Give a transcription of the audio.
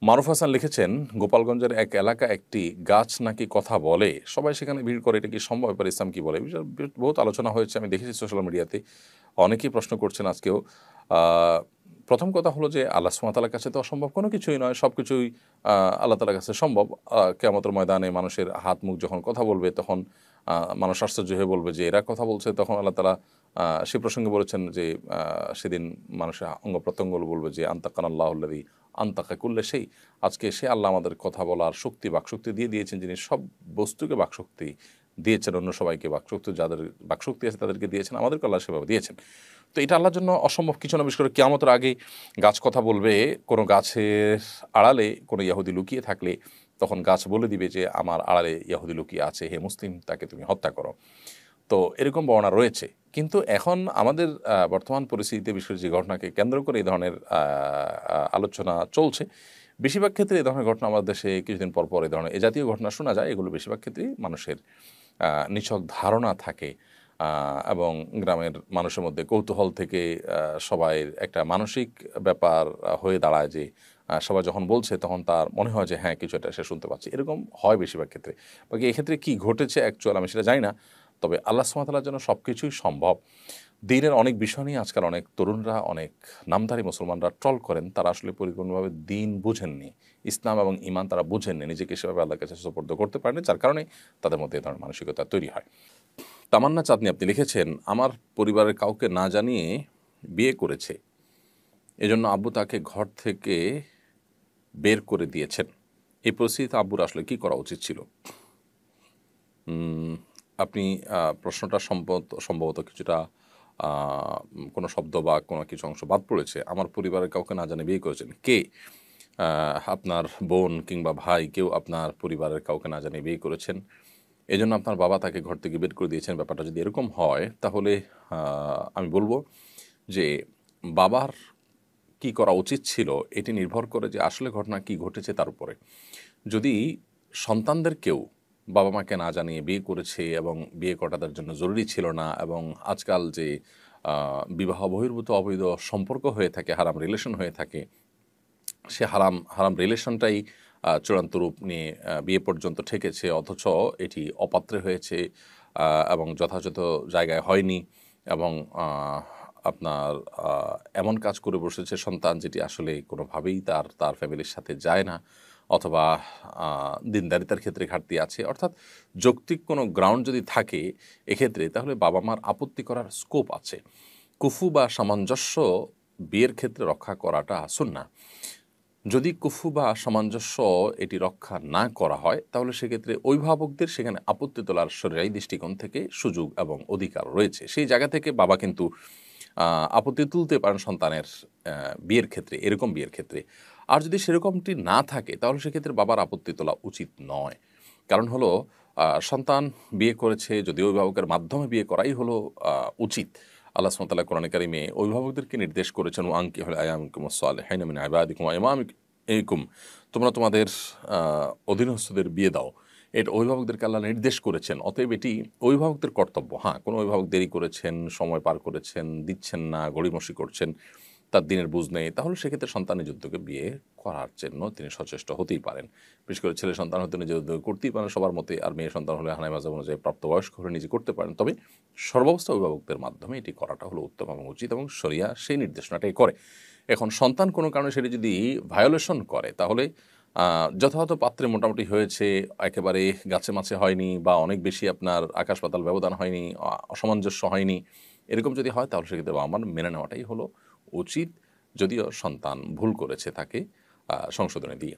মারুফ হাসান লিখেছেন, গোপালগঞ্জের এক এলাকা একটি গাছ নাকি কথা বলে, সবাই সেখানে ভিড় করে, এটা কি সম্ভব? এবার ইসলাম কি বলে? বিষয়ে বহুত আলোচনা হয়েছে, আমি দেখেছি সোশ্যাল মিডিয়াতে, অনেকেই প্রশ্ন করছেন আজকেও। আহ, প্রথম কথা হলো যে আল্লাহ সুবহানাহু ওয়া তাআলার কাছে তো অসম্ভব কোনো কিছুই নয়, সব কিছুই আল্লাহ তাআলার কাছে সম্ভব। কিয়ামতের ময়দানে মানুষের হাত মুখ যখন কথা বলবে, তখন মানুষ আশ্চর্য হয়ে বলবে যে এরা কথা বলছে। তখন আল্লাহ তাআলা সে প্রসঙ্গে বলেছেন যে সেদিন মানুষের অঙ্গ প্রত্যঙ্গ বলবে যে আনতাকানাল্লাহুল্লাযী আনতাকা কুল্লা সেই, আজকে সে আল্লাহ আমাদের কথা বলার শক্তি, বাকশক্তি দিয়ে দিয়েছেন, যিনি সব বস্তুকে বাকশক্তি দিয়েছেন, অন্য সবাইকে বাকশক্তি, যাদের বাকশক্তি আছে তাদেরকে দিয়েছেন, আমাদেরকে আল্লাহ সেভাবে দিয়েছেন। তো এটা আল্লাহর জন্য অসম্ভব কিছু না। বিশেষ করে কিয়ামতের আগে গাছ কথা বলবে। কোনো গাছের আড়ালে কোনো ইয়াহুদি লুকিয়ে থাকলে তখন গাছ বলে দিবে যে আমার আড়ালে ইয়াহুদি লুকিয়ে আছে, হে মুসলিম, তাকে তুমি হত্যা করো। তো এরকম বর্ণনা রয়েছে। কিন্তু এখন আমাদের বর্তমান পরিস্থিতিতে বিশেষ যে ঘটনাকে কেন্দ্র করে এই ধরনের আলোচনা চলছে, বেশিরভাগ ক্ষেত্রে এই ধরনের ঘটনা আমাদের দেশে কিছুদিন পর পর এই ধরনের এ জাতীয় ঘটনা শোনা যায়। এগুলো বেশিরভাগ ক্ষেত্রেই মানুষের নিছক ধারণা থাকে, এবং গ্রামের মানুষের মধ্যে কৌতূহল থেকে সবাই একটা মানসিক ব্যাপার হয়ে দাঁড়ায় যে সবাই যখন বলছে তখন তার মনে হয় যে হ্যাঁ কিছু একটা সে শুনতে পাচ্ছে, এরকম হয় বেশিরভাগ ক্ষেত্রে। বাকি এক্ষেত্রে কী ঘটেছে অ্যাকচুয়াল আমি সেটা জানি না, তবে আল্লাহ সুবহানাহু ওয়া তাআলার জন্য সব কিছুই সম্ভব। দ্বীনের অনেক বিষয় নিয়ে আজকাল অনেক তরুণরা, অনেক নামধারী মুসলমানরা ট্রল করেন, তারা আসলে পরিপূর্ণভাবে দ্বীন বুঝেননি, ইসলাম এবং ঈমান তারা বুঝেননি, নিজেকে সেভাবে আল্লাহর কাছে সুপর্দ করতে পারেনি, যার কারণে তাদের মধ্যে এ ধরনের মানসিকতা তৈরি হয়। তামান্না চাঁদনী আপনি লিখেছেন, আমার পরিবারের কাউকে না জানিয়ে বিয়ে করেছে, এজন্য আব্বু তাকে ঘর থেকে বের করে দিয়েছেন। এই পরিস্থিতিতে আব্বুর আসলে কী করা উচিত ছিল? আপনি প্রশ্নটা সম্ভবত কিছুটা কোনো শব্দ বা কোনো কিছু অংশ বাদ পড়েছে। আমার পরিবারের কাউকে না জানিয়ে বিয়ে করেছেন। কে? আপনার বোন কিংবা ভাই কেউ আপনার পরিবারের কাউকে না জানিয়ে বিয়ে করেছেন। এজন্য আপনার বাবা তাকে ঘর থেকে বের করে দিয়েছেন। ব্যাপারটা যদি এরকম হয় তাহলে আমি বলব যে বাবার কি করা উচিত ছিল এটি নির্ভর করে যে আসলে ঘটনা কি ঘটেছে তার উপরে। যদি সন্তানদেরকেও বাবা মাকে না জানিয়ে বিয়ে করেছে এবং বিয়ে করা তাদের জন্য জরুরি ছিল না, এবং আজকাল যে বিবাহ বহির্ভূত অবৈধ সম্পর্ক হয়ে থাকে, হারাম রিলেশন হয়ে থাকে, সে হারাম হারাম রিলেশনটাই চূড়ান্ত রূপ নিয়ে বিয়ে পর্যন্ত ঠেকেছে, অথচ এটি অপাত্রে হয়েছে এবং যথাযথ জায়গায় হয়নি, এবং আপনার এমন কাজ করে বসেছে সন্তান যেটি আসলে কোনোভাবেই তার তার ফ্যামিলির সাথে যায় না, অথবা দিনদারিতার ক্ষেত্রে ঘাটতি আছে, অর্থাৎ যৌক্তিক কোনো গ্রাউন্ড যদি থাকে এক্ষেত্রে, তাহলে বাবা মার আপত্তি করার স্কোপ আছে। কুফু বা সামঞ্জস্য বিয়ের ক্ষেত্রে রক্ষা করাটা সুন্নাহ। যদি কুফু বা সামঞ্জস্য এটি রক্ষা না করা হয় তাহলে সেক্ষেত্রে অভিভাবকদের সেখানে আপত্তি তোলার শরীয়ী দৃষ্টিকোণ থেকে সুযোগ এবং অধিকার রয়েছে। সেই জায়গা থেকে বাবা কিন্তু আপত্তি তুলতে পারেন সন্তানের বিয়ের ক্ষেত্রে, এরকম বিয়ের ক্ষেত্রে। আর যদি সেরকমটি না থাকে তাহলে সেক্ষেত্রে বাবার আপত্তি তোলা উচিত নয়। কারণ হলো সন্তান বিয়ে করেছে, যদি অভিভাবকের মাধ্যমে বিয়ে করাই হলো উচিত। আল্লাহ সুবহানাহু ওয়া তাআলা কোরআনে কারিমে অভিভাবকদেরকে নির্দেশ করেছেন, ওয়ানকিহুল আয়ামাকুমুস সালিহিনা মিন ইবাদিকুম ওয়া ইমামিকুম, তোমরা তোমাদের অধীনস্থদের বিয়ে দাও। এটা অভিভাবকদেরকে আল্লাহ নির্দেশ করেছেন। অতএব এটি অভিভাবকদের কর্তব্য। হ্যাঁ, কোনো অভিভাবক দেরি করেছেন, সময় পার করেছেন, দিচ্ছেন না, গড়িমসি করছেন, তার দিনের বুঝ নেই, তাহলে সেক্ষেত্রে সন্তান নিজ উদ্যোগে বিয়ে করার জন্য তিনি সচেষ্ট হতেই পারেন। বিশেষ করে ছেলে সন্তান হতে নিজের উদ্যোগে করতেই পারেন সবার মতে, আর মেয়ে সন্তান হলে হানায় মাযহাব অনুযায়ী প্রাপ্তবয়স্ক হলে নিজে করতে পারেন। তবে সর্বাবস্থা অভিভাবকদের মাধ্যমে এটি করাটা হলো উত্তম এবং উচিত, এবং শরিয়া সেই নির্দেশনাটাই করে। এখন সন্তান কোনো কারণে সেটি যদি ভায়োলেশন করে তাহলে যথাযথ পাত্রে মোটামুটি হয়েছে, একেবারে গাছে মাছে হয়নি, বা অনেক বেশি আপনার আকাশ পাতাল ব্যবধান হয়নি, অসামঞ্জস্য হয়নি, এরকম যদি হয় তাহলে সেক্ষেত্রে বাবা মার মেনে নেওয়াটাই হলো উচিত, যদিও সন্তান ভুল করেছে তাকে সংশোধনে দিয়ে।